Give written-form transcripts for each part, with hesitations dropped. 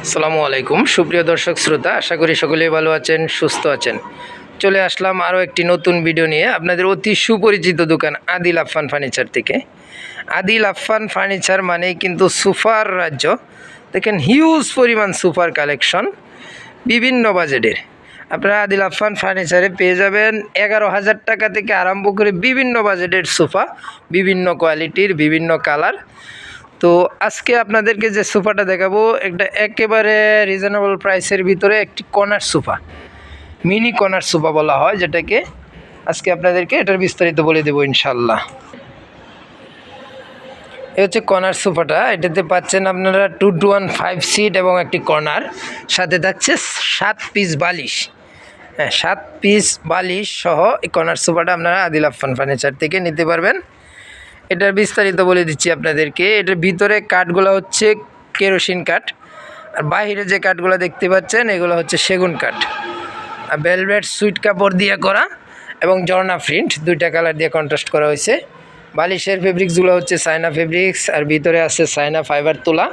আসসালামু আলাইকুম সুপ্রিয় দর্শক শ্রোতা, আশা করি সকলেই ভালো আছেন, সুস্থ আছেন। চলে আসলাম আরও একটি নতুন ভিডিও নিয়ে আপনাদের অতি সুপরিচিত দোকান আদিল আফফান ফার্নিচার থেকে। আদিল আফফান ফার্নিচার মানেই কিন্তু সোফার রাজ্য। দেখেন হিউজ পরিমাণ সোফার কালেকশন বিভিন্ন বাজেটের। আপনারা আদিল আফফান ফার্নিচারে পেয়ে যাবেন 11,000 টাকা থেকে আরম্ভ করে বিভিন্ন বাজেটের সোফা, বিভিন্ন কোয়ালিটির, বিভিন্ন কালার। তো আজকে আপনাদেরকে যে সোফাটা দেখাবো একটা একেবারে রিজনেবল প্রাইসের ভিতরে একটি corner sofa, mini corner sofa বলা হয় যেটাকে। আজকে আপনাদেরকে এটার বিস্তারিত বলে দেবো ইনশাল্লাহ। এ হচ্ছে কর্নার সোফাটা। এটাতে পাচ্ছেন আপনারা 2-1-5 সিট এবং একটি কর্নার, সাথে থাকছে 7 পিস বালিশ। হ্যাঁ, 7 পিস বালিশ সহ এই কর্নার সোফাটা আপনারা আদিল আফফান ফার্নিচার থেকে নিতে পারবেন। এটার বিস্তারিত বলে দিচ্ছি আপনাদেরকে। এটার ভিতরে কাঠগুলো হচ্ছে কেরোসিন কাঠ, আর বাহিরে যে কাঠগুলো দেখতে পাচ্ছেন এগুলো হচ্ছে সেগুন কাঠ। আর ভেলভেট সুইট কাপড় দিয়ে করা এবং জর্না প্রিন্ট, দুইটা কালার দিয়ে কন্ট্রাস্ট করা হয়েছে। বালিশের ফেব্রিক্সগুলো হচ্ছে চায়না ফেব্রিক্স, আর ভিতরে আছে চায়না ফাইবার তোলা।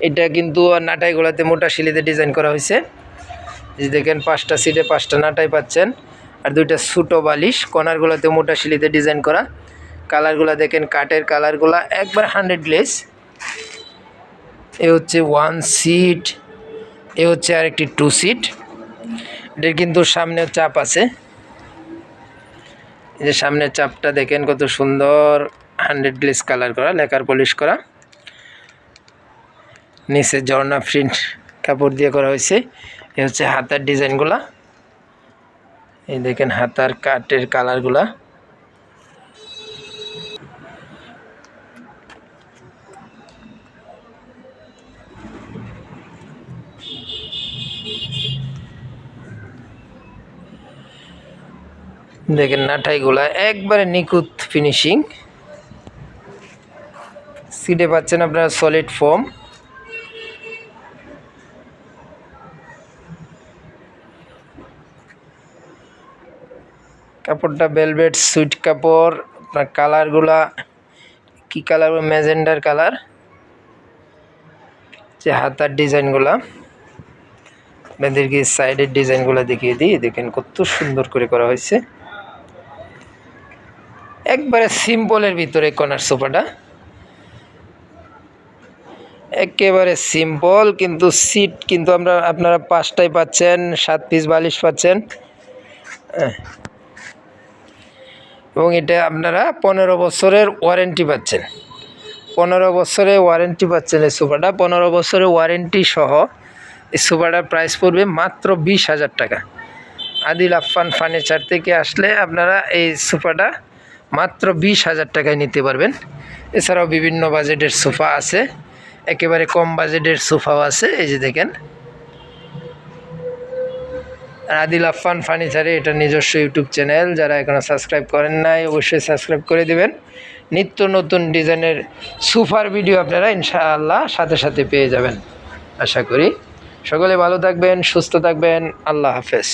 এটা কিন্তু নাটাইগুলোতে মোটা শিলিতে ডিজাইন করা হয়েছে। যে দেখেন 5টা সিটে 5টা নাটাই পাচ্ছেন, আর দুইটা ছোটো বালিশ কর্নারগুলোতে মোটা শিলিতে ডিজাইন করা। কালারগুলো দেখেন, কাঠের কালারগুলো একবার 100 গ্লেজ। এ হচ্ছে 1 সিট, এ হচ্ছে আর একটি 2 সিট। এটার কিন্তু সামনে চাপ আছে, এই যে সামনের চাপটা দেখেন কত সুন্দর, 100 গ্লেজ কালার করা, লেকার পলিশ করা। নিচে জর্না প্রিন্ট কাপড় দিয়ে করা হয়েছে। এ হচ্ছে হাতার ডিজাইনগুলা, এই দেখেন হাতার কাঠের কালারগুলা। দেখেন নাটাইগুলা একবারে নিখুঁত ফিনিশিং। সিটে পাচ্ছেন আপনারা সলিড ফোম। কাপড়টা ভেলভেট সুইট কাপড়। আপনার কালারগুলা কি কালার? ম্যাজেন্ডার কালার। যে হাতার ডিজাইনগুলা আপনাদেরকে সাইডের ডিজাইনগুলো দেখিয়ে দিই, দেখেন কত সুন্দর করে করা হয়েছে। একবারে সিম্পলের ভিতরে কর্নার সোফাটা, একেবারে সিম্পল, কিন্তু সিট কিন্তু আপনারা 5টাই পাচ্ছেন, 7 পিস বালিশ পাচ্ছেন। এবং এটা আপনারা 15 বছরের ওয়ারেন্টি পাচ্ছেন। 15 বছরের ওয়ারেন্টি পাচ্ছেন এই সোফাটা। 15 বছরের ওয়ারেন্টি সহ এই সোফাটার প্রাইস পড়বে মাত্র 20,000 টাকা। আদিল আফফান ফার্নিচার থেকে আসলে আপনারা এই সোফাটা মাত্র 20,000 টাকায় নিতে পারবেন। এছাড়াও বিভিন্ন বাজেটের সোফা আছে, একেবারে কম বাজেটের সোফাও আছে। এই যে দেখেন, আর আদিল আফফান ফার্নিচারে এটা নিজস্ব ইউটিউব চ্যানেল, যারা এখনও সাবস্ক্রাইব করেন নাই অবশ্যই সাবস্ক্রাইব করে দেবেন। নিত্য নতুন ডিজাইনের সোফার ভিডিও আপনারা ইনশাআল্লাহ সাথে সাথে পেয়ে যাবেন। আশা করি সকলে ভালো থাকবেন, সুস্থ থাকবেন। আল্লাহ হাফেজ।